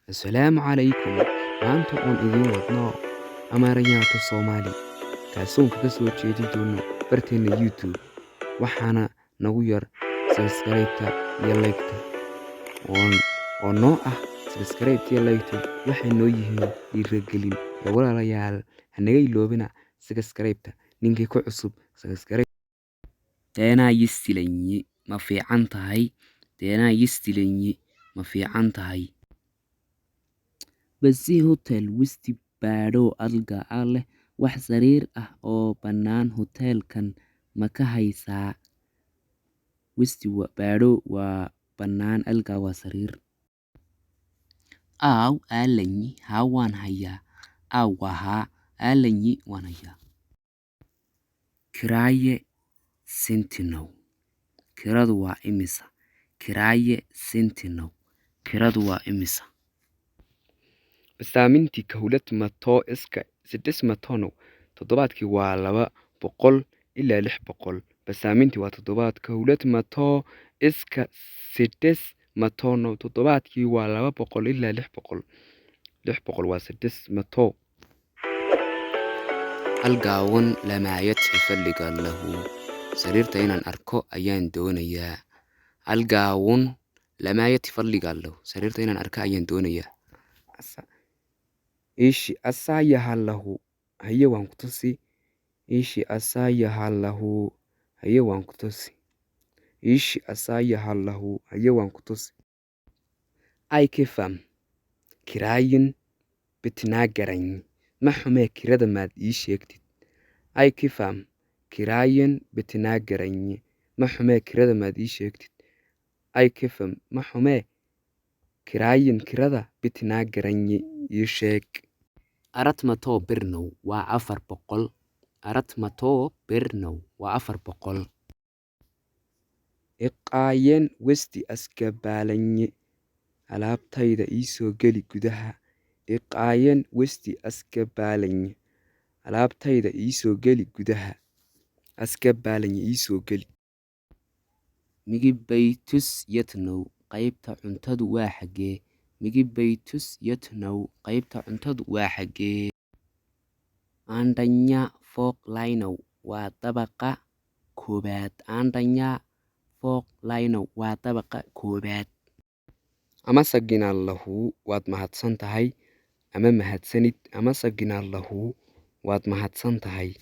Assalaamu calaykum. Maanta oon idiin wadno Amaariyaato Soomaali kaasoon kaga soo jeedin doono barteena YouTube. Waxaana nagu yar subscribe-ta iyo like-ta oo noo ah subscribe iyo like-tu waxay noo yihiin dhiirigelin. Walaalayaal hanaga iloobina subscribe-ta ninkii ku cusub subscribe. Teenaa yistilanyi ma fiican tahay? Teenaa yistilanyi ma fiican tahay? Basi hotel wisti baadho alga leh wax sariir ah oo bannaan hotelkan ma ka haysaa? Wisti baadho waa bannaan alga waa sariir. Aalanyi haa waan hayaa. Wahaa aalanyi waan hayaa. Kiraaye Sentinow. Kiradu waa imisa? Kiraaye Sentinow. Kiradu waa imisa? Basaamintii kahulad matoo iska 600 toddobaadkii waa 200 ilaa 600. Basaamintii waa toddobaad kahulad matoo iska 600 toddobaadkii waa 200 ilaa 600. 600 waa 600. Algaawan lamaayad xifalliga lahu. Sariirta inaan arko ayaan doonayaa. Algaawan lamaayad xifalliga lahu. Sariirta inaan arko ayaan doonayaa. Ishi asayaha lahu haye waan ku tusi. Ishi asayaha lahu haye waan ku tusi. Ishi asayaha lahu haye waan ku tusi. Ay kifam kiraayin bitnaa garanyi ma xumee kirada maad ii sheegtid. Ay kifam kiraayin bitnaa garanyi ma xumee kirada maad ii sheegtid. Ay kifam ma xumee kiraayin kirada bitnaa garanyi ii sheeg. Arat matoo birnow waa 400. Arat matoo birnow waa 400. Iqaayeen westi askabaalanyi alaabtayda ii soo geli gudaha. Iqaayeen westi askabaalanyi alaabtayda ii soo geli gudaha. Askabaalanyi ii soo geli. Migibaytus yatnow qaybta cuntadu waa xagee. Migibaytus yatnow qaybta cuntadu waa xagee. Aandanya fooq laynow waa dabaqa koobaad. Aandanya fooq laynow waa dabaqa koobaad. Ama saginaan lahu waad mahadsan tahay ama mahadsanid. Ama saginaan lahu waad mahadsan tahay.